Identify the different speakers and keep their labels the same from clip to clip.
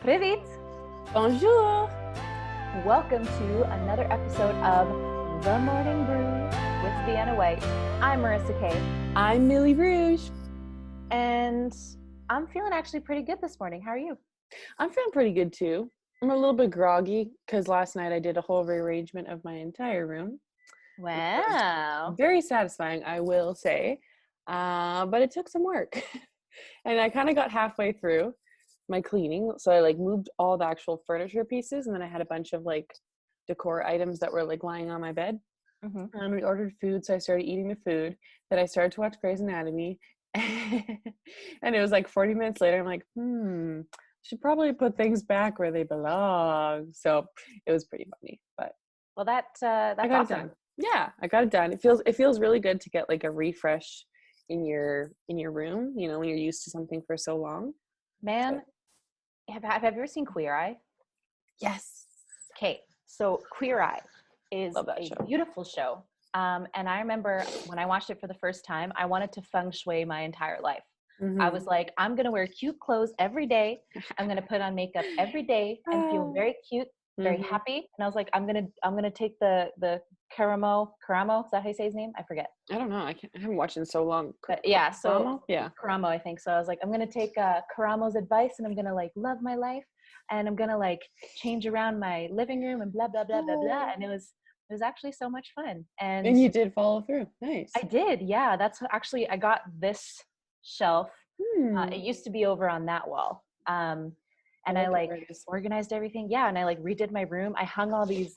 Speaker 1: Привit!
Speaker 2: Bonjour!
Speaker 1: Welcome to another episode of The Morning Brew with Vienna, Whyte. I'm Marissa Kay.
Speaker 2: I'm Millie Rouge.
Speaker 1: And I'm feeling actually pretty good this morning. How are you?
Speaker 2: I'm feeling pretty good too. I'm a little bit groggy because last night I did a whole rearrangement of my entire room.
Speaker 1: Wow.
Speaker 2: Very satisfying, I will say. But it took some work. And I kind of got halfway through my cleaning. So I moved all the actual furniture pieces, and then I had a bunch of decor items that were lying on my bed.
Speaker 1: Mm-hmm.
Speaker 2: And we ordered food, so I started eating the food. Then I started to watch Grey's Anatomy. And it was 40 minutes later, I'm like, should probably put things back where they belong. So it was pretty funny, but
Speaker 1: Well, that's
Speaker 2: I got
Speaker 1: awesome.
Speaker 2: it done. Yeah, I got it done. It feels really good to get a refresh in your room, when you're used to something for so long.
Speaker 1: Man, have you ever seen Queer Eye?
Speaker 2: Yes.
Speaker 1: Okay, so Queer Eye is
Speaker 2: Love that
Speaker 1: a
Speaker 2: show.
Speaker 1: beautiful show. And I remember when I watched it for the first time, I wanted to feng shui my entire life. I was like, I'm going to wear cute clothes every day. I'm going to put on makeup every day and feel very cute, very happy. And I was like, I'm going to take the Karamo, is that how you say his name? I forget.
Speaker 2: I don't know. I haven't watched it in so long.
Speaker 1: But yeah, so
Speaker 2: Karamo? Yeah.
Speaker 1: Karamo, I think. So I was like, I'm going to take Karamo's advice and I'm going to love my life and I'm going to change around my living room and blah, blah, blah, blah, blah. And it was actually so much fun. And
Speaker 2: you did follow through. Nice.
Speaker 1: I did. Yeah. That's actually, I got this shelf. It used to be over on that wall. And I organized everything. Yeah. And I redid my room. I hung all these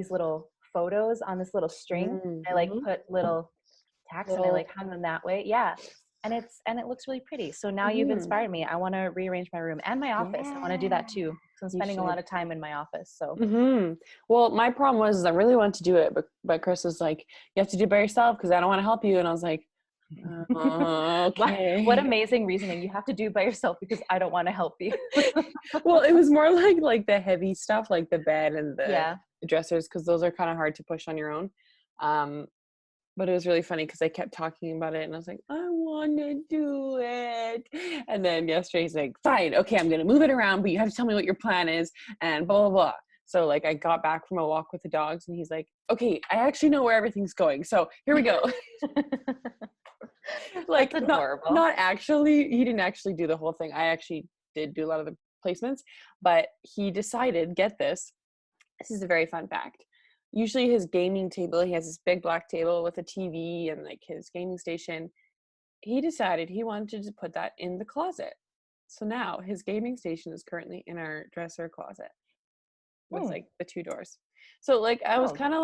Speaker 1: little photos on this little string. I put little tacks and I hung them that way. Yeah. And it looks really pretty. So now you've inspired me. I want to rearrange my room and my office. I want to do that too. So I'm spending a lot of time in my office. So
Speaker 2: Well, my problem was I really wanted to do it, but Chris was like, you have to do it by yourself because I don't want to help you. And I was like, okay.
Speaker 1: What amazing reasoning. You have to do it by yourself because I don't want to help you.
Speaker 2: Well, it was more like the heavy stuff, like the bed and the dressers, because those are kind of hard to push on your own. But it was really funny because I kept talking about it and I was like, I want to do it. And then yesterday he's like, fine, okay, I'm going to move it around, but you have to tell me what your plan is and blah, blah, blah. So I got back from a walk with the dogs and he's like, okay, I actually know where everything's going. So here we go. Not actually, he didn't actually do the whole thing. I actually did do a lot of the placements, but he decided, get this is a very fun fact. Usually his gaming table, he has this big black table with a TV and his gaming station. He decided he wanted to put that in the closet. So now his gaming station is currently in our dresser closet with the two doors. So I was kind of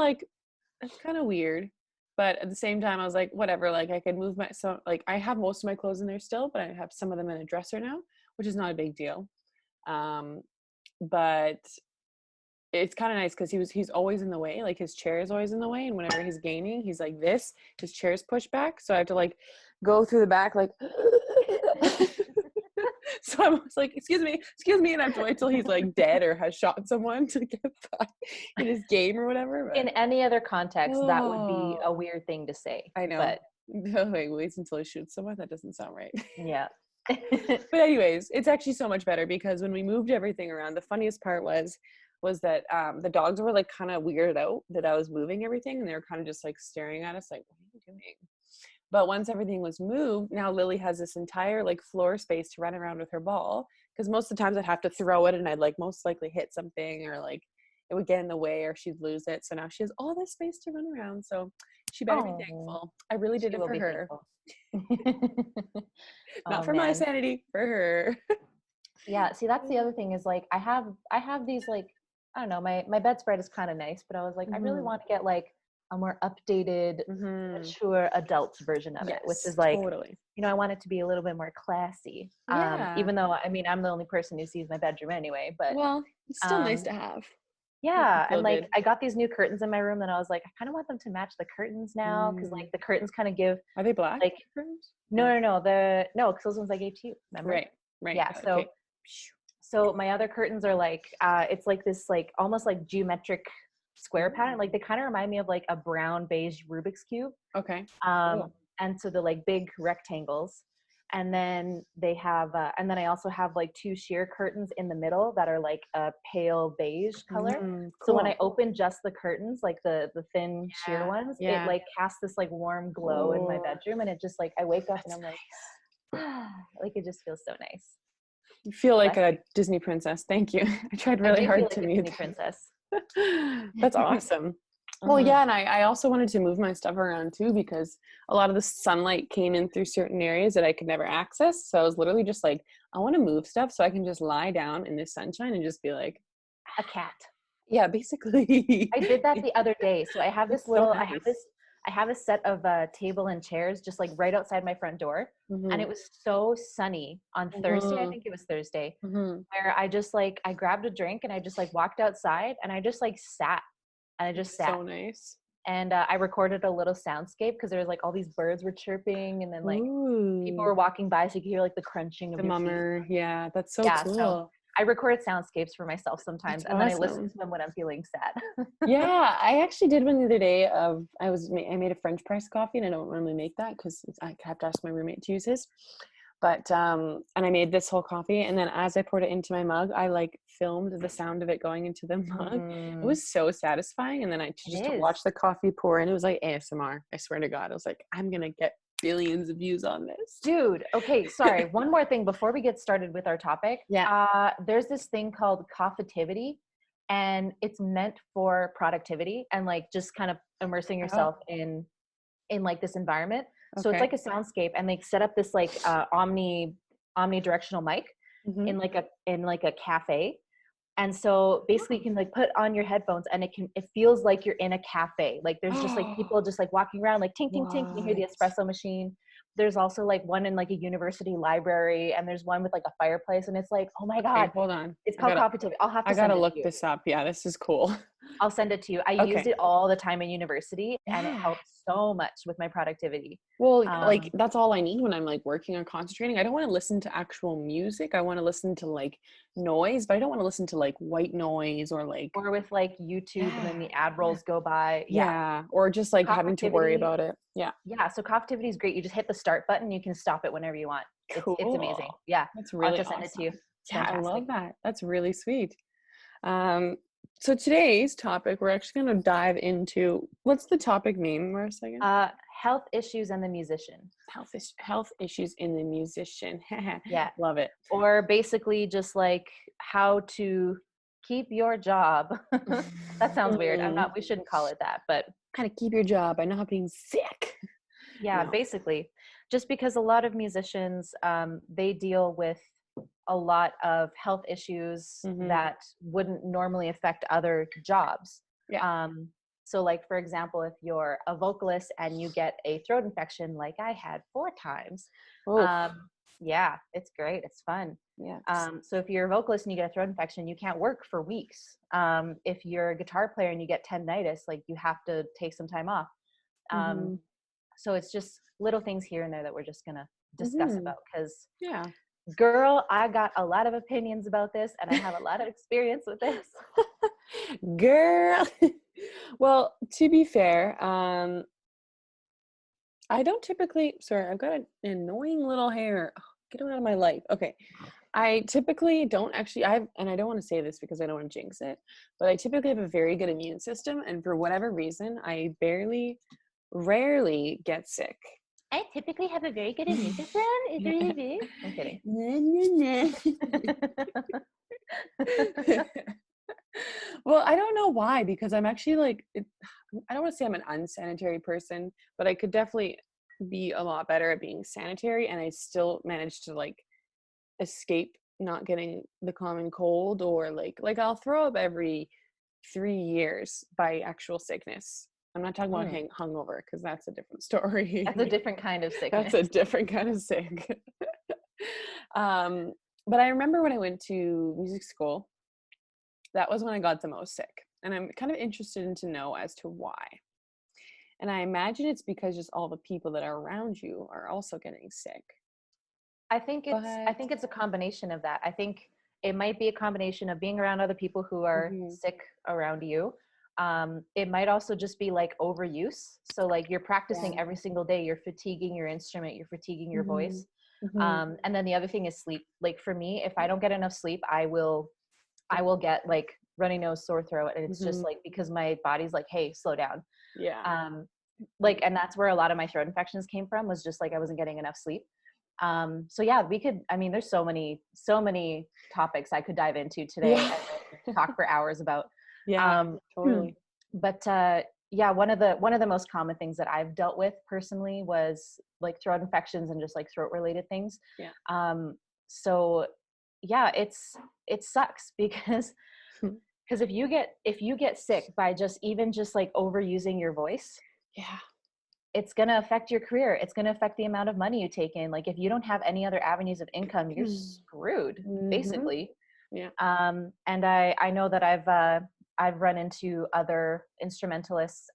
Speaker 2: that's kind of weird. But at the same time, I was like, whatever, I could move I have most of my clothes in there still, but I have some of them in a dresser now, which is not a big deal. But it's kind of nice because he's always in the way. His chair is always in the way. And whenever he's gaming, he's like this, his chair's pushed back. So I have to go through the back, so I'm always like, excuse me. And I have to wait till he's dead or has shot someone to get back in his game or whatever. But,
Speaker 1: in any other context, that would be a weird thing to say.
Speaker 2: I know. But wait until he shoots someone. That doesn't sound right.
Speaker 1: Yeah.
Speaker 2: But anyways, it's actually so much better because when we moved everything around, the funniest part was that the dogs were kind of weirded out that I was moving everything, and they were kind of just staring at us what are you doing? But once everything was moved, now Lily has this entire floor space to run around with her ball, because most of the times I'd have to throw it and I'd most likely hit something, or it would get in the way or she'd lose it. So now she has all this space to run around. So she better be thankful. I really did it for her. Not for my sanity, for her.
Speaker 1: Yeah, see, that's the other thing is I have these I don't know, my bedspread is kind of nice, but I was I really want to get a more updated, mature adult version of it, which is
Speaker 2: totally.
Speaker 1: I want it to be a little bit more classy. Even though I'm the only person who sees my bedroom anyway, but
Speaker 2: well, it's still nice to have.
Speaker 1: Yeah, and I got these new curtains in my room, and I was I kind of want them to match the curtains now, because the curtains kind of give.
Speaker 2: Are they black curtains?
Speaker 1: No, because those ones I gave to you. Remember?
Speaker 2: Right.
Speaker 1: Yeah.
Speaker 2: Okay.
Speaker 1: So my other curtains are it's this almost geometric square pattern. They kind of remind me of a brown beige Rubik's cube.
Speaker 2: Okay.
Speaker 1: And so the big rectangles, And then they have, and then I also have like 2 sheer curtains in the middle that are like a pale beige color.
Speaker 2: Cool.
Speaker 1: So when I open just the curtains, like the thin sheer ones,
Speaker 2: yeah.
Speaker 1: it like casts this like warm glow in my bedroom, and it just like, I wake up and I'm like, like it just feels so nice.
Speaker 2: You feel like a Disney princess. Thank you. I tried really hard to meet
Speaker 1: Disney princess.
Speaker 2: That's awesome. Well, yeah, and I also wanted to move my stuff around too, because a lot of the sunlight came in through certain areas that I could never access. So I was literally just like, I want to move stuff so I can just lie down in the sunshine and just be like
Speaker 1: a cat.
Speaker 2: Yeah, basically.
Speaker 1: I did that the other day. So I have this little, I have a set of table and chairs just like right outside my front door. And it was so sunny on Thursday. I think it was Thursday, where I just like, I grabbed a drink and I just like walked outside and I just like sat. And I just sat.
Speaker 2: So nice.
Speaker 1: And I recorded a little soundscape because there was like all these birds were chirping, and then like people were walking by, so you could hear like the crunching of
Speaker 2: the mummer. Yeah, that's so cool.
Speaker 1: So I record soundscapes for myself sometimes, and then I listen to them when I'm feeling sad.
Speaker 2: Yeah, I actually did one the other day. I made a French press coffee, and I don't normally make that because I have to ask my roommate to use his. But and I made this whole coffee, and then as I poured it into my mug, I like filmed the sound of it going into the mug. It was so satisfying. And then I just to watch the coffee pour, and it was like ASMR. I swear to God, I was like, I'm gonna get billions of views on this,
Speaker 1: dude. Okay, sorry. One more thing before we get started with our topic. There's this thing called Coffeetivity, and it's meant for productivity and like just kind of immersing yourself in like this environment. So it's like a soundscape, and they set up this like omnidirectional mic in like a cafe. And so basically you can like put on your headphones, and it feels like you're in a cafe. Like there's just like people just like walking around, like tink, tink, tink. You hear the espresso machine. There's also like one in like a university library, and there's one with like a fireplace, and it's like, oh my God.
Speaker 2: Okay, hold on.
Speaker 1: It's called Coffeetivity.
Speaker 2: I gotta look this up. Yeah, this is cool.
Speaker 1: I'll send it to you. I used it all the time in university, and it helped so much with my productivity.
Speaker 2: Well, like that's all I need when I'm like working or concentrating. I don't want to listen to actual music. I want to listen to like noise, but I don't want to listen to like white noise or
Speaker 1: with like YouTube and then the ad rolls go by.
Speaker 2: Yeah. Or just like having to worry about it. Yeah.
Speaker 1: Yeah. So Coffeetivity is great. You just hit the start button. You can stop it whenever you want. Cool. It's amazing. Yeah.
Speaker 2: That's really
Speaker 1: I'll just send it to you.
Speaker 2: Yeah, I love that. That's really sweet. So today's topic, we're actually going to dive into, what's the topic name, Marissa, again?
Speaker 1: Health issues and the musician.
Speaker 2: Health issues in the musician.
Speaker 1: Yeah.
Speaker 2: Love it.
Speaker 1: Or basically just like how to keep your job. That sounds weird. We shouldn't call it that, but
Speaker 2: kind of keep your job by not being sick.
Speaker 1: Yeah, basically. Just because a lot of musicians, they deal with a lot of health issues that wouldn't normally affect other jobs.
Speaker 2: Yeah.
Speaker 1: So like, for example, if you're a vocalist and you get a throat infection, like I had 4 times, yeah, it's great. It's fun.
Speaker 2: Yeah.
Speaker 1: So if you're a vocalist and you get a throat infection, you can't work for weeks. If you're a guitar player and you get tendinitis, like you have to take some time off. So it's just little things here and there that we're just going to discuss about, because girl, I got a lot of opinions about this, and I have a lot of experience with this.
Speaker 2: Girl. Well, to be fair, I don't typically, sorry, I've got an annoying little hair. Oh, get it out of my life. Okay. I typically don't actually, and I don't want to say this because I don't want to jinx it, but I typically have a very good immune system. And for whatever reason, I rarely get sick.
Speaker 1: I typically have a very good immune system. I'm kidding.
Speaker 2: Well, I don't know why, because I'm actually like, I don't want to say I'm an unsanitary person, but I could definitely be a lot better at being sanitary, and I still manage to like escape not getting the common cold, or like I'll throw up every 3 years by actual sickness. I'm not talking about hungover, because that's a different story.
Speaker 1: That's a different kind of sickness.
Speaker 2: That's a different kind of sick. But I remember when I went to music school, that was when I got the most sick. And I'm kind of interested to know as to why. And I imagine it's because just all the people that are around you are also getting sick.
Speaker 1: I think it's a combination of that. I think it might be a combination of being around other people who are sick around you. It might also just be like overuse. So like you're practicing every single day, you're fatiguing your instrument, you're fatiguing your voice. And then the other thing is sleep. Like for me, if I don't get enough sleep, I will get like runny nose, sore throat. And it's just like, because my body's like, hey, slow down.
Speaker 2: Yeah.
Speaker 1: Like, and that's where a lot of my throat infections came from, was just like, I wasn't getting enough sleep. So yeah, there's so many topics I could dive into today and talk for hours about.
Speaker 2: Totally.
Speaker 1: But yeah, one of the most common things that I've dealt with personally was like throat infections and just like throat related things. So yeah, it sucks because if you get sick by just like overusing your voice, it's going to affect your career. It's going to affect the amount of money you take in. Like if you don't have any other avenues of income, you're screwed, basically. And I know that I've run into other instrumentalists.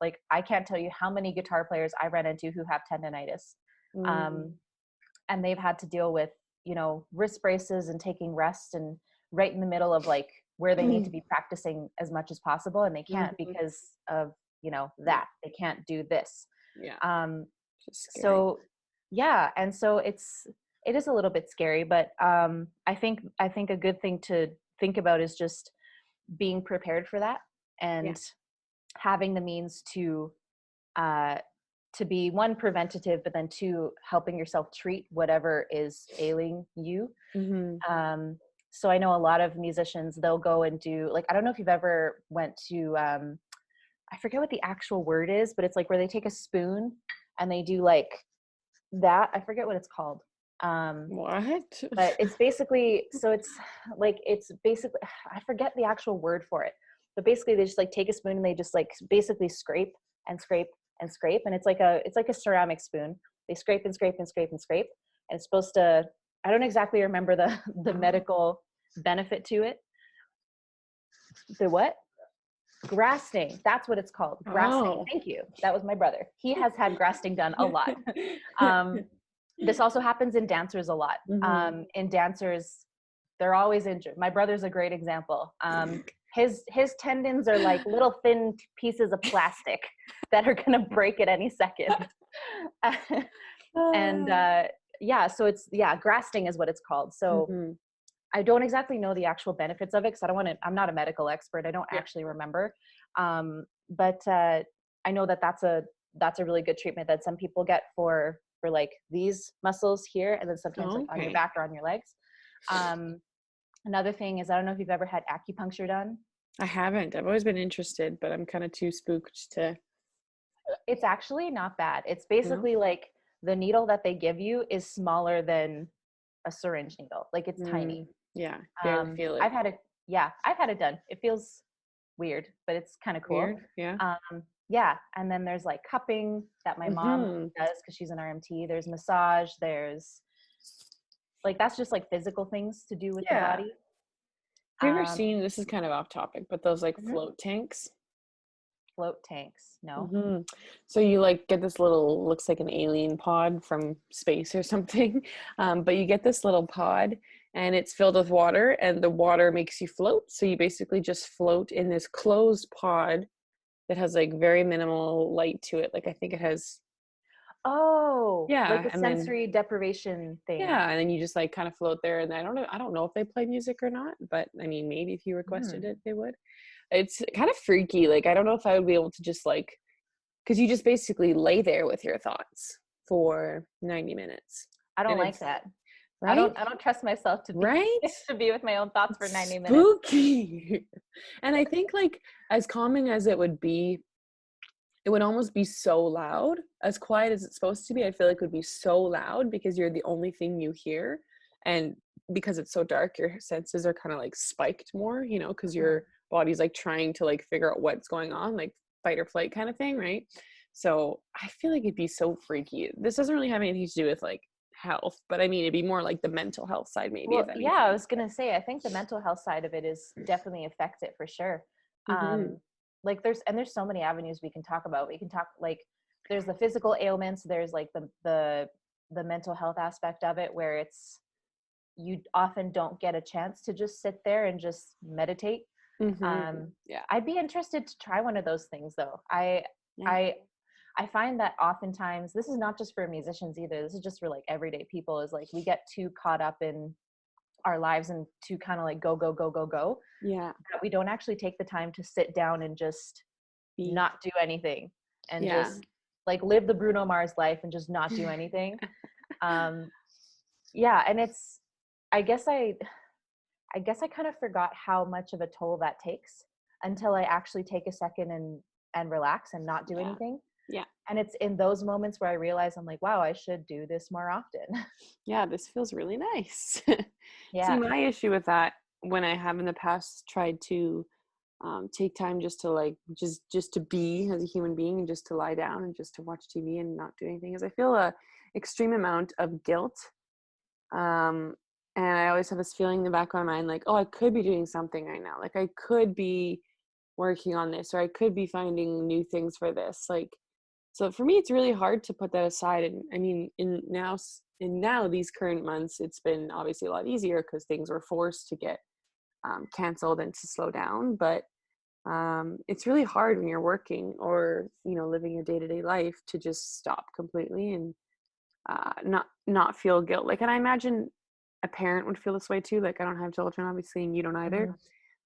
Speaker 1: Like I can't tell you how many guitar players I ran into who have tendonitis. And they've had to deal with, wrist braces and taking rest, and right in the middle of like where they need to be practicing as much as possible. And they can't because of, that they can't do this. So yeah. And so it is a little bit scary, but I think a good thing to think about is just being prepared for that, and having the means to be, one, preventative, but then two, helping yourself treat whatever is ailing you. So I know a lot of musicians, they'll go and do like, I don't know if you've ever went to I forget what the actual word is, but it's like where they take a spoon and they do like that. I forget what it's called.
Speaker 2: What?
Speaker 1: But it's basically, I forget the actual word for it, but basically they just like take a spoon and they just like basically scrape and scrape and scrape. And it's like a ceramic spoon. They scrape and scrape and scrape and scrape. And it's supposed to, I don't exactly remember the medical benefit to it. The what? Grafting. That's what it's called. Grafting. Thank you. That was my brother. He has had grafting done a lot. This also happens in dancers a lot. In dancers, they're always injured. My brother's a great example. His tendons are like little thin pieces of plastic that are going to break at any second. And so grafting is what it's called. So I don't exactly know the actual benefits of it, because I'm not a medical expert. I don't actually remember. But I know that that's a really good treatment that some people get for like these muscles here, and then sometimes like on your back or on your legs. Another thing is, I don't know if you've ever had acupuncture done.
Speaker 2: I haven't. I've always been interested, but I'm kind of too spooked to.
Speaker 1: It's actually not bad. It's basically like the needle that they give you is smaller than a syringe needle. Like it's tiny.
Speaker 2: Yeah, barely feel it.
Speaker 1: I've had it done. It feels weird, but it's kind of cool.
Speaker 2: Weird, yeah.
Speaker 1: Yeah, and then there's like cupping that my mom does because she's an RMT. There's massage. There's like, that's just like physical things to do with the body.
Speaker 2: Have you ever seen, this is kind of off topic, but those like float tanks?
Speaker 1: Float tanks, no.
Speaker 2: So you like get this little, looks like an alien pod from space or something, but you get this little pod and it's filled with water, and the water makes you float. So you basically just float in this closed pod that has like very minimal light to it. Like I think it has
Speaker 1: like a sensory deprivation thing.
Speaker 2: Yeah, and then you just like kind of float there, and I don't know if they play music or not, but I mean, maybe if you requested it, they would. It's kind of freaky. Like I don't know if I would be able to just like, because you just basically lay there with your thoughts for 90 minutes.
Speaker 1: I don't like that.
Speaker 2: Right?
Speaker 1: I don't trust myself to be with my own thoughts for 90 minutes.
Speaker 2: Spooky. And I think like, as calming as it would be, it would almost be so loud. As quiet as it's supposed to be, I feel like it would be so loud because you're the only thing you hear. And because it's so dark, your senses are kind of like spiked more, because your body's like trying to like figure out what's going on, like fight or flight kind of thing, right? So I feel like it'd be so freaky. This doesn't really have anything to do with like health, but I mean, it'd be more like the mental health side maybe.
Speaker 1: Well, I was gonna say, I think the mental health side of it is definitely affects it for sure. Like there's so many avenues we can talk about. We can talk like, there's the physical ailments, there's like the mental health aspect of it, where it's, you often don't get a chance to just sit there and just meditate. I'd be interested to try one of those things though. I I find that oftentimes, this is not just for musicians either, this is just for like everyday people, is like we get too caught up in our lives and to kind of like go, go, go, go, go.
Speaker 2: Yeah.
Speaker 1: That we don't actually take the time to sit down and just not do anything and just like live the Bruno Mars life and just not do anything. Yeah. And it's, I guess I kind of forgot how much of a toll that takes until I actually take a second and relax and not do anything.
Speaker 2: Yeah.
Speaker 1: And it's in those moments where I realize I'm like, wow, I should do this more often.
Speaker 2: Yeah, this feels really nice.
Speaker 1: Yeah.
Speaker 2: See, my issue with that, when I have in the past tried to take time just to like, just to be as a human being and just to lie down and just to watch TV and not do anything, is I feel a extreme amount of guilt. And I always have this feeling in the back of my mind, like, oh, I could be doing something right now. Like I could be working on this, or I could be finding new things for this. Like, so for me, it's really hard to put that aside. And I mean, in now these current months, it's been obviously a lot easier because things were forced to get canceled and to slow down. But it's really hard when you're working or, you know, living your day-to-day life to just stop completely and not feel guilt. Like, and I imagine a parent would feel this way too. Like, I don't have children, obviously, and you don't either.
Speaker 1: Mhm.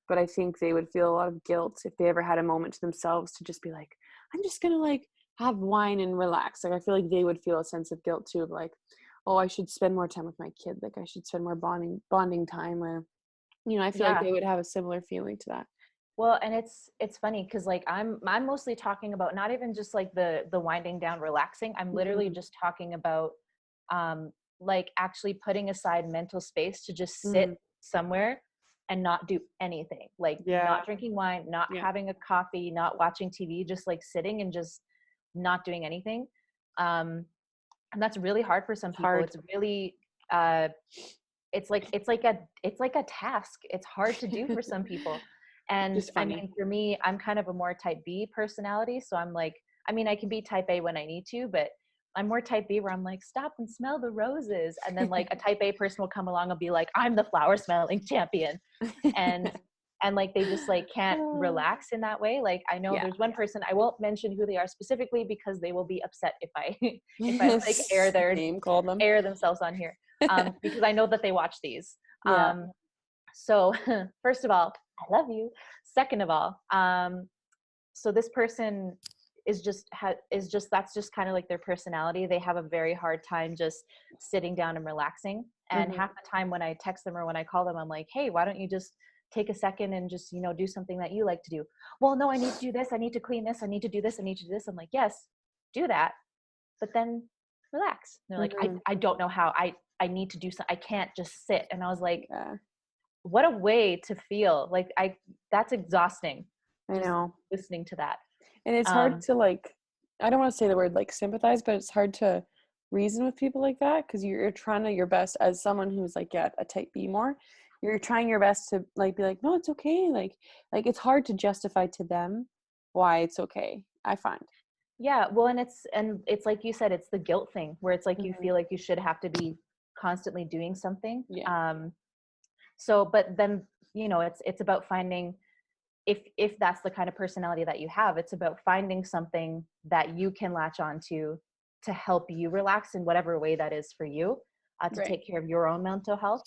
Speaker 2: But I think they would feel a lot of guilt if they ever had a moment to themselves to just be like, I'm just gonna like have wine and relax. Like, I feel like they would feel a sense of guilt too, of like, oh, I should spend more time with my kid. Like, I should spend more bonding time. Or, you know, I feel like
Speaker 1: Yeah.
Speaker 2: they would have a similar feeling to that.
Speaker 1: Well, and it's funny because like I'm mostly talking about not even just like the winding down, relaxing. I'm literally just talking about like actually putting aside mental space to just sit somewhere and not do anything. Like not drinking wine, not having a coffee, not watching TV, just like sitting and just not doing anything. And that's really hard for some people. It's really it's like a task. It's hard to do for some people. And I mean, for me, I'm kind of a more type B personality. So I'm like, I mean, I can be type A when I need to, but I'm more type B where I'm like, stop and smell the roses. And then like a type A person will come along and be like, I'm the flower smelling champion. And like they just like can't relax in that way. Like I know there's one person, I won't mention who they are specifically because they will be upset if I if I like air themselves on here. Because I know that they watch these. So first of all, I love you. Second of all, so this person is just that's just kind of like their personality. They have a very hard time just sitting down and relaxing. And half the time when I text them or when I call them, I'm like, hey, why don't you just take a second and just, you know, do something that you like to do? Well, no, I need to do this. I need to clean this. I need to do this. I need to do this. I'm like, yes, do that. But then relax. And they're like, I don't know how. I need to do something. I can't just sit. And I was like, what a way to feel. Like that's exhausting.
Speaker 2: I know.
Speaker 1: Listening to that.
Speaker 2: And it's hard to like, I don't want to say the word like sympathize, but it's hard to reason with people like that because you're trying to your best as someone who's like, a type B more. You're trying your best to like be like, no, it's okay. Like it's hard to justify to them why it's okay, I find.
Speaker 1: Yeah, well, and it's like you said, it's the guilt thing where it's like you feel like you should have to be constantly doing something. So, but then, you know, it's about finding, if that's the kind of personality that you have, it's about finding something that you can latch onto to help you relax in whatever way that is for you, to take care of your own mental health.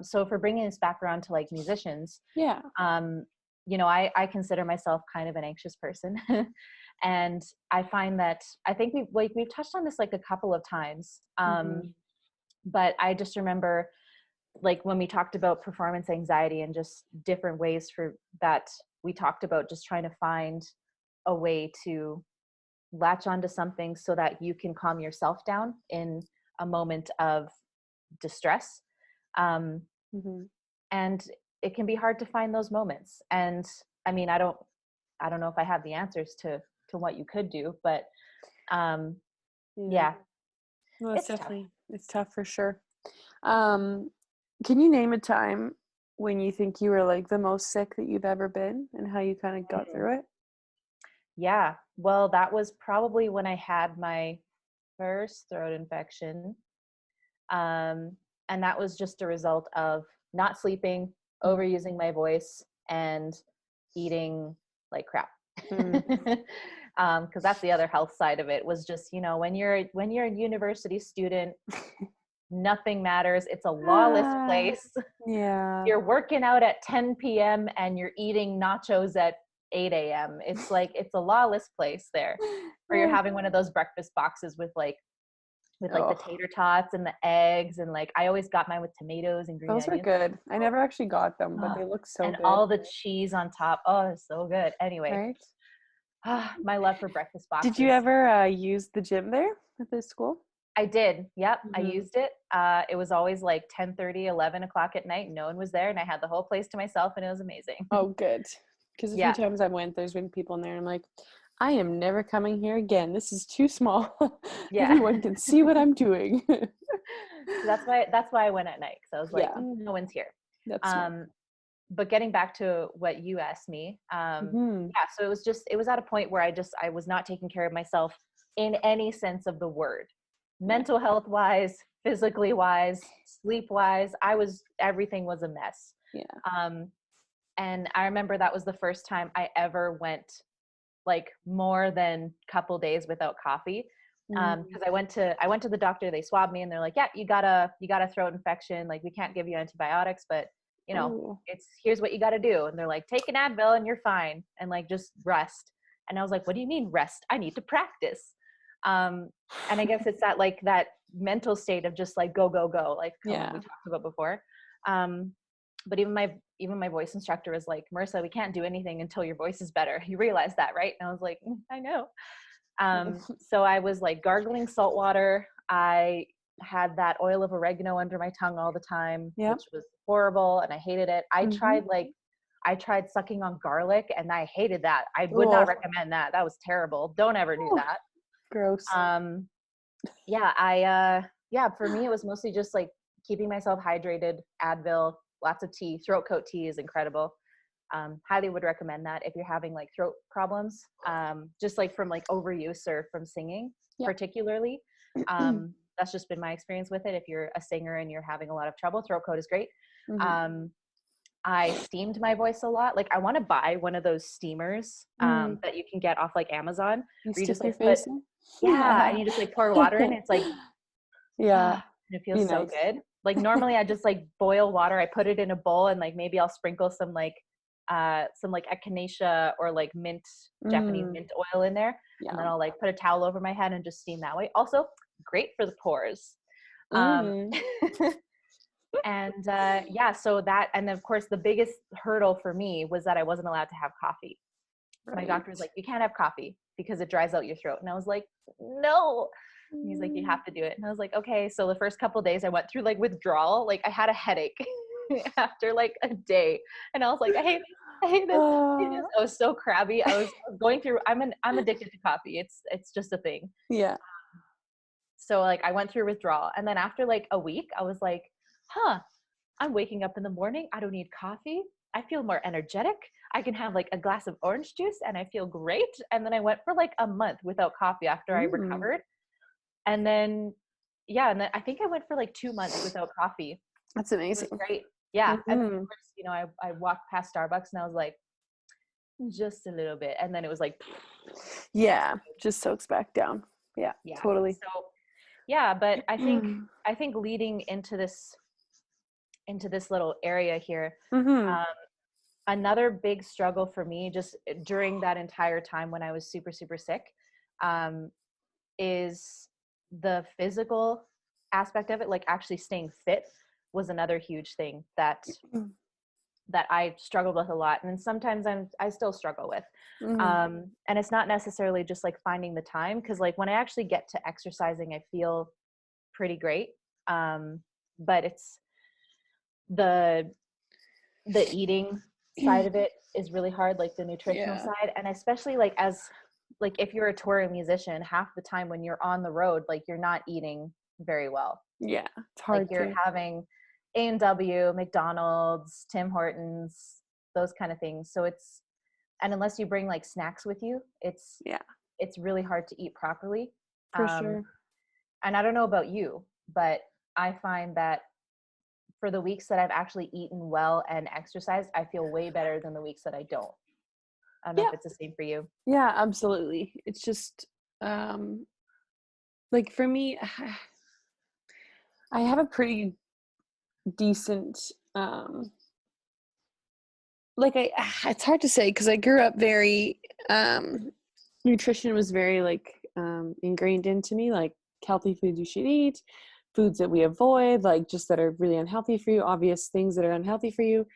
Speaker 1: So if we're bringing this back around to like musicians, you know, I consider myself kind of an anxious person. And I find that, I think we've touched on this like a couple of times. But I just remember like when we talked about performance anxiety and just different ways for that, we talked about just trying to find a way to latch onto something so that you can calm yourself down in a moment of distress. And it can be hard to find those moments. And I mean, I don't know if I have the answers to what you could do, but
Speaker 2: well, it's tough for sure. Can you name a time when you think you were like the most sick that you've ever been and how you kind of got through it?
Speaker 1: Yeah, well, that was probably when I had my first throat infection. And that was just a result of not sleeping, overusing my voice, and eating like crap. Because that's the other health side of it, was just, you know, when you're a university student, nothing matters. It's a lawless place.
Speaker 2: Yeah.
Speaker 1: You're working out at 10 p.m. and you're eating nachos at 8 a.m. It's like, it's a lawless place there. Or you're having one of those breakfast boxes with like the tater tots and the eggs, and like I always got mine with tomatoes and green
Speaker 2: Those
Speaker 1: onions.
Speaker 2: are good. I never actually got them, but they look so
Speaker 1: and
Speaker 2: good.
Speaker 1: all the cheese on top. Oh, it's so good. Anyway,
Speaker 2: right?
Speaker 1: My love for breakfast boxes.
Speaker 2: Did you ever use the gym there at this school?
Speaker 1: I did. Yep.
Speaker 2: Mm-hmm.
Speaker 1: I used it. It was always like 10:30, 11 o'clock at night. No one was there, and I had the whole place to myself, and it was amazing.
Speaker 2: Oh, good. Because a few times I went, there's been people in there, and I'm like, I am never coming here again. This is too small.
Speaker 1: Yeah.
Speaker 2: Everyone can see what I'm doing.
Speaker 1: That's why I went at night, because I was like, no one's here.
Speaker 2: That's smart.
Speaker 1: But getting back to what you asked me, so it was at a point where I was not taking care of myself in any sense of the word. Mental health wise, physically wise, sleep wise, everything was a mess.
Speaker 2: Yeah.
Speaker 1: And I remember that was the first time I ever went like more than a couple days without coffee. Because I went to the doctor, they swabbed me, and they're like, yeah, you got a throat infection. Like, we can't give you antibiotics, but you know, here's what you got to do. And they're like, take an Advil and you're fine. And like, just rest. And I was like, what do you mean rest? I need to practice. And I guess it's that mental state of just like, go, go, go. Like we talked about before. But even my voice instructor was like, Marissa, we can't do anything until your voice is better. You realize that, right? And I was like, I know. So I was like gargling salt water. I had that oil of oregano under my tongue all the time, which was horrible, and I hated it. I tried sucking on garlic, and I hated that. I would not recommend that. That was terrible. Don't ever do that.
Speaker 2: Gross.
Speaker 1: For me it was mostly just like keeping myself hydrated, Advil, lots of tea. Throat coat tea is incredible. Highly would recommend that if you're having like throat problems, just like from like overuse or from singing particularly. That's just been my experience with it. If you're a singer and you're having a lot of trouble, throat coat is great. I steamed my voice a lot. Like, I want to buy one of those steamers that you can get off like Amazon.
Speaker 2: You
Speaker 1: just
Speaker 2: your
Speaker 1: like
Speaker 2: face
Speaker 1: and you just like pour water in. It's like,
Speaker 2: and
Speaker 1: it feels so good. Like, normally I just like boil water. I put it in a bowl, and like maybe I'll sprinkle some echinacea or like mint, Japanese mint oil in there. And then I'll like put a towel over my head and just steam that way. Also great for the pores. And so that, and of course the biggest hurdle for me was that I wasn't allowed to have coffee. My doctor was like, you can't have coffee because it dries out your throat. And I was like, no. And he's like, you have to do it. And I was like, okay. So the first couple of days I went through like withdrawal. Like, I had a headache after like a day, and I was like, I hate this. I was so crabby. I was going through, I'm addicted to coffee. It's just a thing.
Speaker 2: Yeah.
Speaker 1: So like I went through withdrawal, and then after like a week, I was like, I'm waking up in the morning. I don't need coffee. I feel more energetic. I can have like a glass of orange juice and I feel great. And then I went for like a month without coffee after I recovered. And then, and then I think I went for like 2 months without coffee.
Speaker 2: That's amazing.
Speaker 1: It was great. Yeah. And then, of course, I walked past Starbucks and I was like, just a little bit. And then it was like,
Speaker 2: just soaks back down. Yeah, totally.
Speaker 1: So, but I think leading into this little area here, another big struggle for me just during that entire time when I was super, super sick, is the physical aspect of it. Like, actually staying fit was another huge thing that I struggled with a lot. And sometimes I still struggle with. And it's not necessarily just like finding the time, because like when I actually get to exercising, I feel pretty great. But it's the eating side of it is really hard, like the nutritional side. And especially like if you're a touring musician, half the time when you're on the road, like you're not eating very well.
Speaker 2: Yeah, it's hard.
Speaker 1: Like you're having A&W, McDonald's, Tim Hortons, those kind of things. So and unless you bring like snacks with you, it's really hard to eat properly.
Speaker 2: For sure.
Speaker 1: And I don't know about you, but I find that for the weeks that I've actually eaten well and exercised, I feel way better than the weeks that I don't. I don't know if it's the same for you.
Speaker 2: Yeah, absolutely. It's just like for me, I have a pretty decent like it's hard to say because I grew up very nutrition was very like ingrained into me, like healthy foods you should eat, foods that we avoid, like just that are really unhealthy for you, obvious things that are unhealthy for you.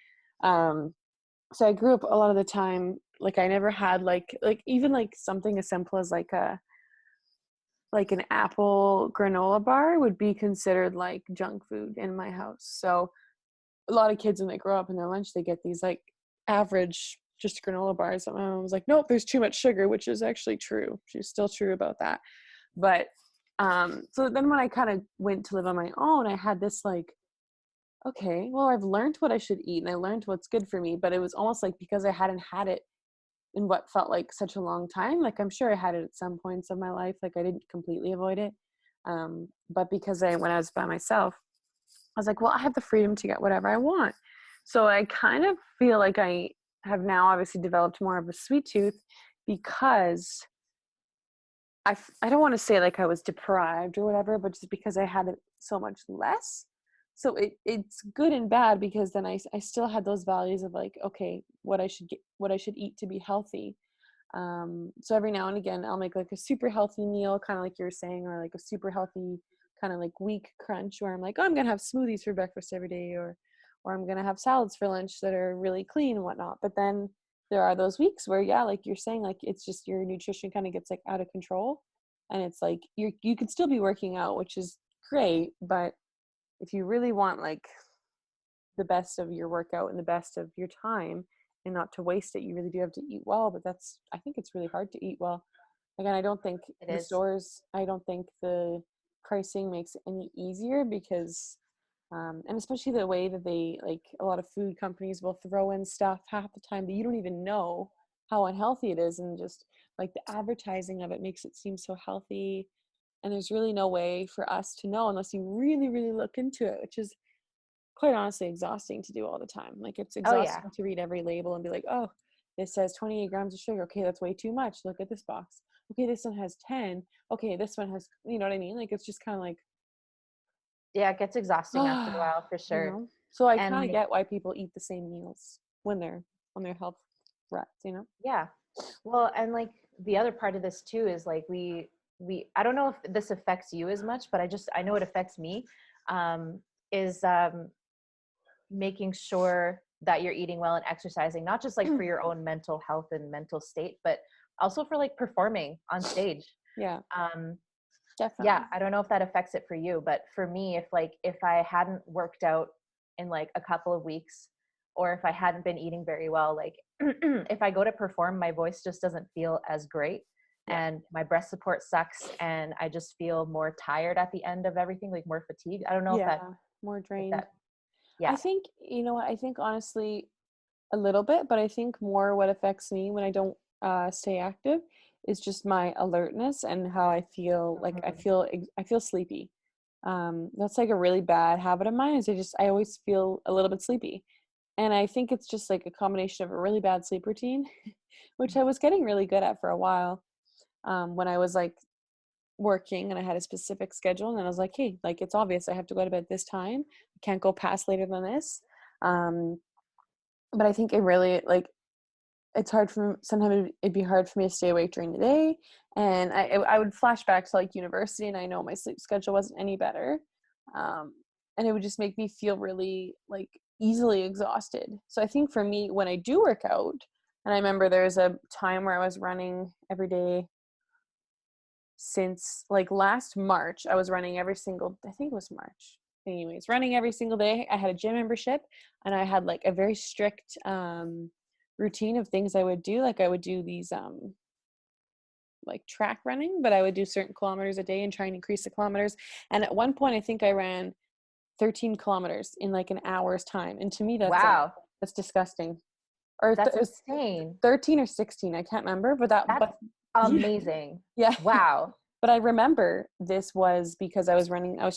Speaker 2: So I grew up a lot of the time like I never had like even like something as simple as like an apple granola bar would be considered like junk food in my house. So a lot of kids when they grow up in their lunch, they get these like average just granola bars. And my mom was like, nope, there's too much sugar, which is actually true. She's still true about that. But so then when I kind of went to live on my own, I had this like, okay, well, I've learned what I should eat and I learned what's good for me. But it was almost like because I hadn't had it in what felt like such a long time, like I'm sure I had it at some points of my life, like I didn't completely avoid it. But because when I was by myself, I was like, well, I have the freedom to get whatever I want. So I kind of feel like I have now obviously developed more of a sweet tooth because I don't want to say like I was deprived or whatever, but just because I had it so much less. So it's good and bad because then I still had those values of like, okay, what I should eat to be healthy. So every now and again, I'll make like a super healthy meal, kind of like you were saying, or like a super healthy kind of like week crunch where I'm like, oh, I'm going to have smoothies for breakfast every day, or I'm going to have salads for lunch that are really clean and whatnot. But then there are those weeks where, yeah, like you're saying, like it's just your nutrition kind of gets like out of control. And it's like you could still be working out, which is great. But if you really want like the best of your workout and the best of your time and not to waste it, you really do have to eat well. But I think it's really hard to eat well. Again, I don't think I don't think the pricing makes it any easier because and especially the way that they like a lot of food companies will throw in stuff half the time that you don't even know how unhealthy it is, and just like the advertising of it makes it seem so healthy, and there's really no way for us to know unless you really really look into it, which is quite honestly exhausting to do all the time. Like it's
Speaker 1: Oh yeah.
Speaker 2: exhausting to read every label and be like, oh, this says 28 grams of sugar, okay, that's way too much, look at this box, okay, this one has 10, okay, this one has, you know what I mean, like it's just kind of like
Speaker 1: Yeah, it gets exhausting after a while for
Speaker 2: you
Speaker 1: sure.
Speaker 2: know, so I
Speaker 1: And
Speaker 2: kind of
Speaker 1: like,
Speaker 2: get why people eat the same meals when they're on their health ruts, you know.
Speaker 1: yeah. Well, and like the other part of this too is like I don't know if this affects you as much, but I know it affects me. Is making sure that you're eating well and exercising, not just like for your own mental health and mental state, but also for like performing on stage.
Speaker 2: Yeah,
Speaker 1: Um,
Speaker 2: definitely.
Speaker 1: yeah, I don't know if that affects it for you, but for me, if I hadn't worked out in like a couple of weeks, or if I hadn't been eating very well, like if I go to perform, my voice just doesn't feel as great,
Speaker 2: Yeah.
Speaker 1: and my breast support sucks, and I just feel more tired at the end of everything, like more fatigued. I don't know
Speaker 2: Yeah, more
Speaker 1: if
Speaker 2: drained.
Speaker 1: that, yeah.
Speaker 2: I think, you know what, I think honestly a little bit, but I think more what affects me when I don't stay active is just my alertness and how I feel. Like
Speaker 1: Mhm.
Speaker 2: I feel sleepy. That's like a really bad habit of mine, is I always feel a little bit sleepy. And I think it's just like a combination of a really bad sleep routine, which I was getting really good at for a while, when I was like working and I had a specific schedule, and I was like, hey, like it's obvious I have to go to bed this time. I can't go past later than this. Um, but I think it really like it's hard for sometimes it'd be hard for me to stay awake during the day, and I would flash back to like university, and I know my sleep schedule wasn't any better, and it would just make me feel really like easily exhausted. So I think for me when I do work out, and I remember there's a time where I was running every day since like last March. I was running every single, I think it was March, anyways, running every single day. I had a gym membership, and I had like a very strict routine of things I would do. Like I would do these like track running, but I would do certain kilometers a day and try and increase the kilometers. And at one point I think I ran 13 kilometers in like an hour's time, and to me that's like
Speaker 1: Wow,
Speaker 2: that's disgusting. Or
Speaker 1: that's
Speaker 2: it was
Speaker 1: insane.
Speaker 2: 13 or 16, I can't remember, but
Speaker 1: That's
Speaker 2: yeah.
Speaker 1: amazing.
Speaker 2: Yeah.
Speaker 1: Wow.
Speaker 2: But I remember this was because I was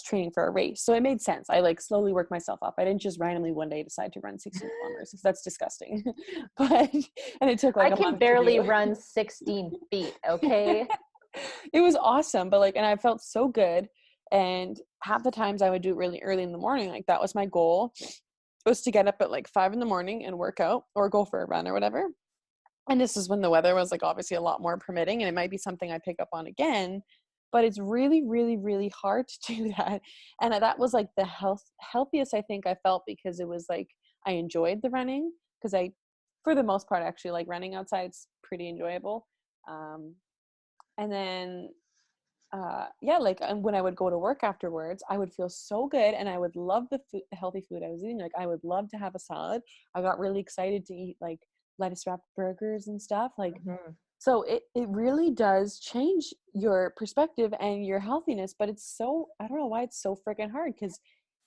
Speaker 2: training for a race. So it made sense. I like slowly worked myself up. I didn't just randomly one day decide to run 16 kilometers because that's disgusting. But, and it took like
Speaker 1: I
Speaker 2: a
Speaker 1: can
Speaker 2: month
Speaker 1: barely
Speaker 2: to do.
Speaker 1: run 16 feet. Okay.
Speaker 2: It was awesome. But like, and I felt so good. And half the times I would do it really early in the morning. Like that was my goal, was to get up at like 5 a.m. and work out or go for a run or whatever. And this is when the weather was like obviously a lot more permitting, and it might be something I pick up on again, but it's really, really, really hard to do that. And that was like the healthiest I think I felt, because it was like I enjoyed the running, because I, for the most part, actually like running outside. It's pretty enjoyable. And then yeah, like, and when I would go to work afterwards, I would feel so good, and I would love the food, the healthy food I was eating. Like I would love to have a salad. I got really excited to eat like lettuce wrapped burgers and stuff. Like, so it really does change your perspective and your healthiness. But it's so, I don't know why it's so freaking hard, because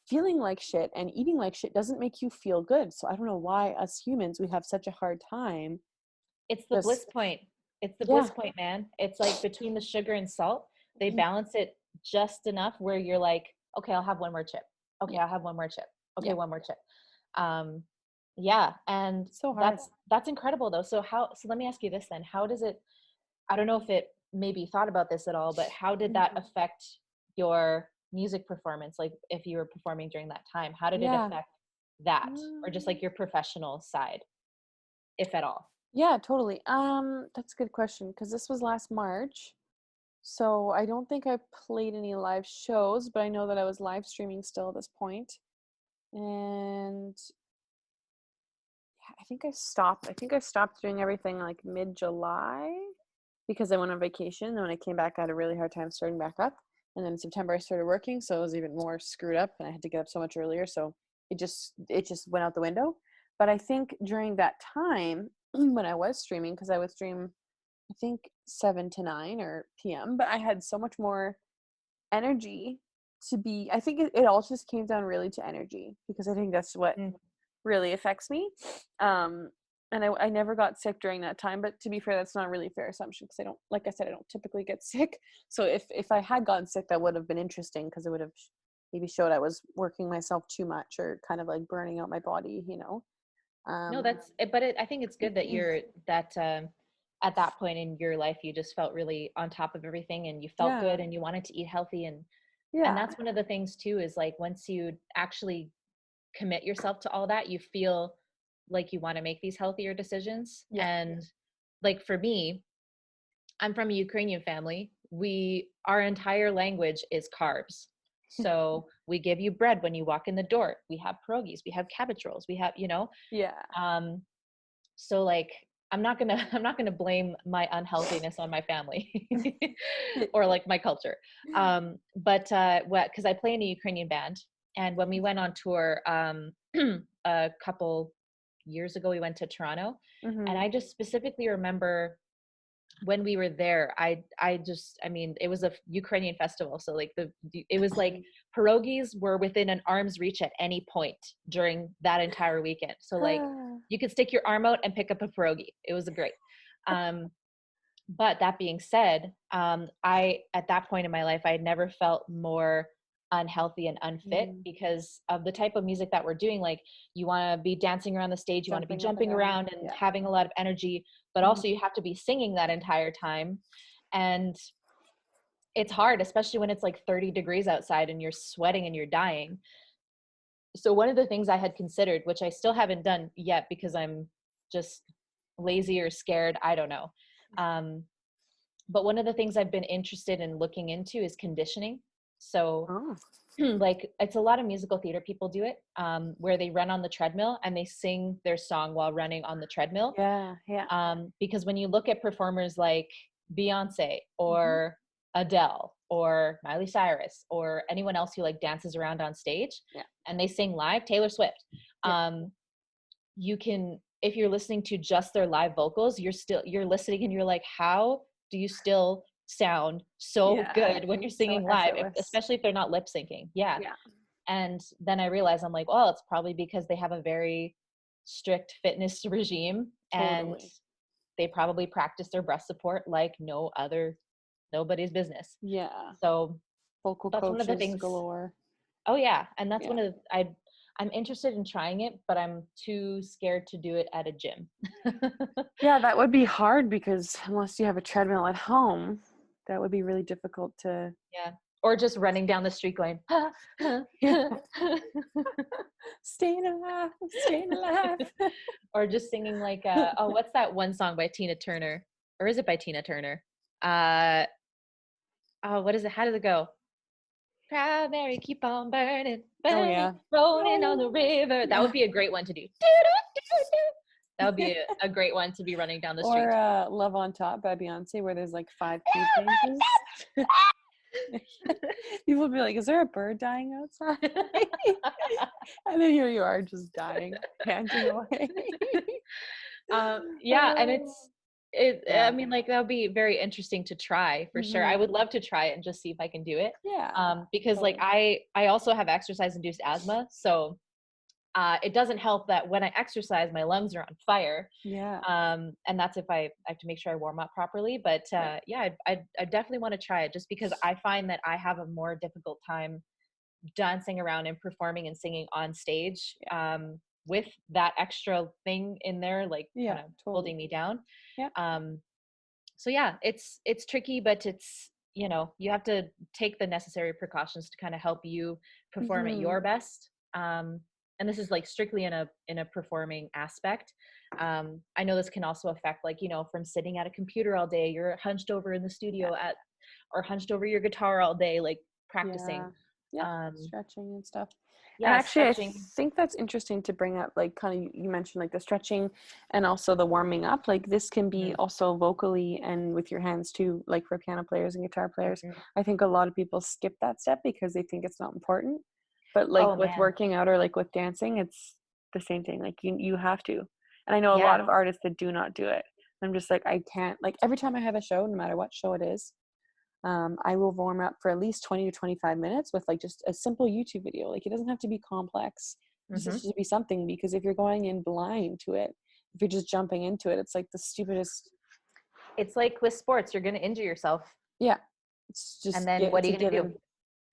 Speaker 2: feeling like shit and eating like shit doesn't make you feel good. So I don't know why us humans, we have such a hard time.
Speaker 1: It's the bliss point. It's the
Speaker 2: Yeah.
Speaker 1: bliss point, man. It's like between the sugar and salt, they balance it just enough where you're like, okay, I'll have one more chip. Okay, I'll have one more chip. Okay, one more chip. Yeah, and
Speaker 2: So hard.
Speaker 1: that's incredible though. So let me ask you this then. How does it, I don't know if it maybe thought about this at all, but how did that affect your music performance? Like if you were performing during that time, how did it affect that, or just like your professional side, if at all?
Speaker 2: Yeah, totally. That's a good question, because this was last March. So I don't think I played any live shows, but I know that I was live streaming still at this point. And yeah, I think I stopped doing everything like mid-July, because I went on vacation. And when I came back, I had a really hard time starting back up. And then in September I started working, so it was even more screwed up, and I had to get up so much earlier. So it just went out the window. But I think during that time when I was streaming, because I would stream I think 7 to 9 or p.m., but I had so much more energy to be, I think it all just came down really to energy, because I think that's what really affects me. And I never got sick during that time, but to be fair, that's not really a fair assumption, because I don't, like I said, I don't typically get sick. So if I had gotten sick, that would have been interesting, because it would have maybe showed I was working myself too much, or kind of like burning out my body, you know.
Speaker 1: No, I think it's good that you're that at that point in your life, you just felt really on top of everything, and you felt good, and you wanted to eat healthy, and that's one of the things too, is like once you actually commit yourself to all that, you feel like you want to make these healthier decisions. And like for me, I'm from a Ukrainian family. Our entire language is carbs. So we give you bread when you walk in the door. We have pierogies, we have cabbage rolls, we have, so like I'm not gonna blame my unhealthiness on my family or like my culture. But because I play in a Ukrainian band, and when we went on tour a couple years ago, we went to Toronto, and I just specifically remember when we were there, I mean, it was a Ukrainian festival. So like it was like pierogies were within an arm's reach at any point during that entire weekend. So like you could stick your arm out and pick up a pierogi. It was great. But that being said, at that point in my life, I had never felt more unhealthy and unfit because of the type of music that we're doing. Like you want to be dancing around the stage, you want to be jumping around and having a lot of energy, but also you have to be singing that entire time. And it's hard, especially when it's like 30 degrees outside and you're sweating and you're dying. So one of the things I had considered, which I still haven't done yet because I'm just lazy or scared, I don't know. But one of the things I've been interested in looking into is conditioning. So like it's a lot of musical theater people do it, where they run on the treadmill and they sing their song while running on the treadmill. Because when you look at performers like Beyonce or Adele or Miley Cyrus or anyone else who like dances around on stage and they sing live, Taylor Swift, you can, if you're listening to just their live vocals, you're listening and you're like, how do you still sound so good when you're singing live, especially if they're not lip syncing? And then I realized, I'm like, well, it's probably because they have a very strict fitness regime and they probably practice their breath support like no other nobody's business.
Speaker 2: Yeah.
Speaker 1: So
Speaker 2: Vocal
Speaker 1: that's one of the
Speaker 2: coaches
Speaker 1: things.
Speaker 2: galore.
Speaker 1: Oh yeah. And that's one of the, I'm interested in trying it, but I'm too scared to do it at a gym.
Speaker 2: Yeah, that would be hard because unless you have a treadmill at home, that would be really difficult to.
Speaker 1: Yeah. Or just running down the street going, ha, ha,
Speaker 2: Yeah.
Speaker 1: ha.
Speaker 2: Staying alive, staying alive.
Speaker 1: Or just singing like, oh, what's that one song by Tina Turner? Or is it by Tina Turner? Oh, what is it? How does it go? Primary, keep on burning,
Speaker 2: Oh
Speaker 1: burning,
Speaker 2: yeah.
Speaker 1: rolling on the river. That would be a great one to do. That would be a great one to be running down the street.
Speaker 2: Or Love on Top by Beyonce, where there's like 5 key changes. People would be like, is there a bird dying outside? And then here you are just dying, panting away.
Speaker 1: Yeah, and I mean, like, that would be very interesting to try for sure. I would love to try it and just see if I can do it.
Speaker 2: Yeah.
Speaker 1: Because like I also have exercise induced asthma, so it doesn't help that when I exercise, my lungs are on fire.
Speaker 2: Yeah.
Speaker 1: And that's if I have to make sure I warm up properly. But yeah, I definitely want to try it just because I find that I have a more difficult time dancing around and performing and singing on stage with that extra thing in there, like kind of holding me down.
Speaker 2: Yeah.
Speaker 1: So yeah, it's tricky, but it's, you know, you have to take the necessary precautions to kind of help you perform at your best. And this is like strictly in a performing aspect. I know this can also affect, like, you know, from sitting at a computer all day, you're hunched over in the studio or hunched over your guitar all day, like practicing.
Speaker 2: Stretching and stuff.
Speaker 1: Yeah,
Speaker 2: and actually
Speaker 1: stretching.
Speaker 2: I think that's interesting to bring up, like kind of you mentioned like the stretching and also the warming up. Like this can be also vocally and with your hands too, like for piano players and guitar players. I think a lot of people skip that step because they think it's not important. But like with working out or like with dancing, it's the same thing. Like you have to. And I know a lot of artists that do not do it. I'm just like, I can't, like every time I have a show, no matter what show it is, I will warm up for at least 20 to 25 minutes with like just a simple YouTube video. Like it doesn't have to be complex. It just has to be something, because if you're going in blind to it, if you're just jumping into it, it's like the stupidest.
Speaker 1: It's like with sports, you're going to injure yourself.
Speaker 2: Yeah. It's just,
Speaker 1: and then what are you going to do?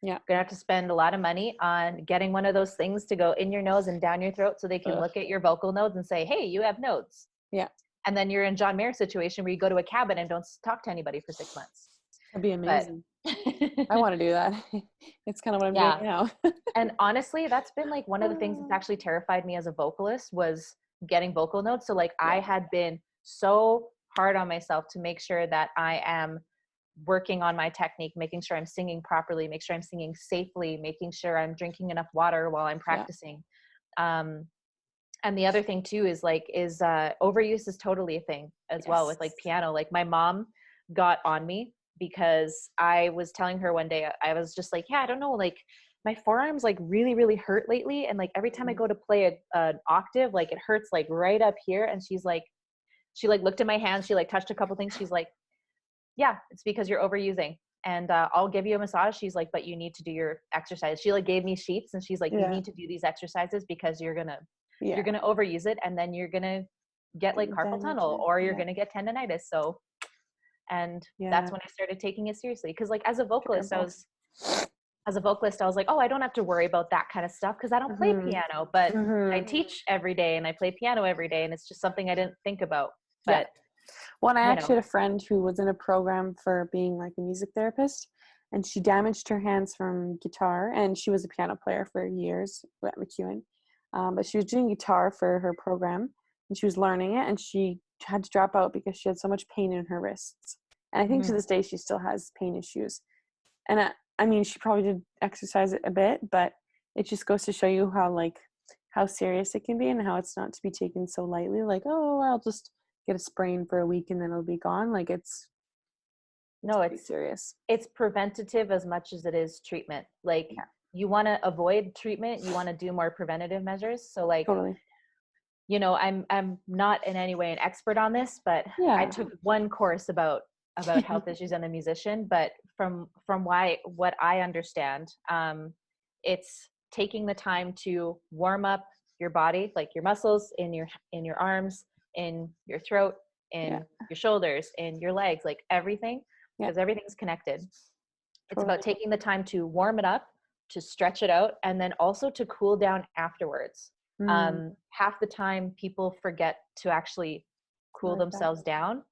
Speaker 2: Yeah.
Speaker 1: You're going to have to spend a lot of money on getting one of those things to go in your nose and down your throat so they can look at your vocal nodes and say, hey, you have nodes.
Speaker 2: Yeah.
Speaker 1: And then you're in John Mayer's situation where you go to a cabin and don't talk to anybody for 6 months.
Speaker 2: That'd be amazing. I want to do that. It's kind of what I'm doing now.
Speaker 1: And honestly, that's been like one of the things that's actually terrified me as a vocalist was getting vocal notes. So like I had been so hard on myself to make sure that I am working on my technique, making sure I'm singing properly, make sure I'm singing safely, making sure I'm drinking enough water while I'm practicing. And the other thing too is overuse is totally a thing as well with like piano. Like my mom got on me because I was telling her one day, I was just like, yeah, I don't know, like my forearms like really, really hurt lately. And like every time I go to play an octave, like it hurts like right up here. And she like looked at my hands, she like touched a couple things. She's like, yeah, it's because you're overusing. And I'll give you a massage. She's like, but you need to do your exercise. She like gave me sheets and she's like, you need to do these exercises because you're gonna overuse it, and then you're gonna get like carpal tunnel, or you're gonna get tendonitis. So, and that's when I started taking it seriously. Because like as a vocalist, I was like, oh, I don't have to worry about that kind of stuff because I don't play piano, but I teach every day and I play piano every day, and it's just something I didn't think about. But
Speaker 2: I actually had a friend who was in a program for being like a music therapist, and she damaged her hands from guitar, and she was a piano player for years at McEwen. But she was doing guitar for her program, and she was learning it, and she had to drop out because she had so much pain in her wrists. And I think to this day she still has pain issues. And I mean, she probably did exercise it a bit, but it just goes to show you how serious it can be and how it's not to be taken so lightly. Like, oh, I'll just get a sprain for a week and then it'll be gone. Like it's serious.
Speaker 1: It's preventative as much as it is treatment. Like you want to avoid treatment, you want to do more preventative measures. So like, you know, I'm not in any way an expert on this, but I took one course about health issues and the musician, but from what I understand, it's taking the time to warm up your body, like your muscles in your arms, in your throat, in your shoulders, in your legs, like everything. because everything's connected. It's
Speaker 2: Totally.
Speaker 1: about taking the time to warm it up, to stretch it out, and then also to cool down afterwards. Half the time people forget to actually cool themselves down.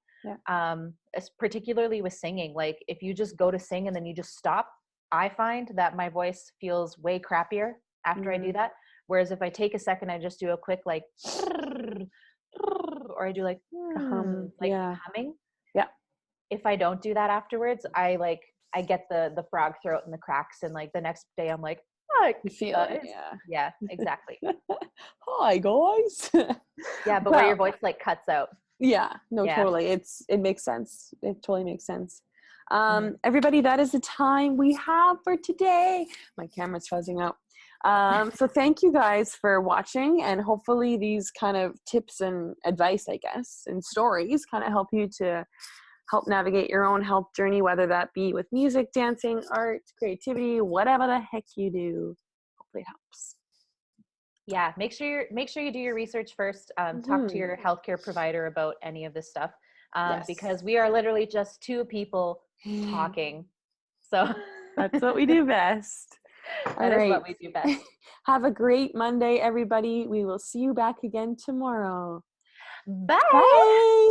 Speaker 1: Particularly with singing. Like if you just go to sing and then you just stop, I find that my voice feels way crappier after I do that. Whereas if I take a second, I just do a quick like, or I do like, humming.
Speaker 2: Yeah.
Speaker 1: If I don't do that afterwards, I get the frog throat and the cracks, and like the next day I'm like,
Speaker 2: you feel it.
Speaker 1: Yeah, exactly.
Speaker 2: Hi guys.
Speaker 1: Yeah, but where your voice like cuts out.
Speaker 2: Yeah, no, totally. It makes sense. It totally makes sense. Everybody, that is the time we have for today. My camera's fuzzing out. So thank you guys for watching, and hopefully these kind of tips and advice, I guess, and stories kind of help you to help navigate your own health journey, whether that be with music, dancing, art, creativity, whatever the heck you do. Hopefully it helps.
Speaker 1: Yeah, make sure you do your research first. Talk to your healthcare provider about any of this stuff, because we are literally just two people talking. So
Speaker 2: that's what we do best.
Speaker 1: That is what we do best.
Speaker 2: Have a great Monday, everybody. We will see you back again tomorrow.
Speaker 1: Bye.
Speaker 2: Bye.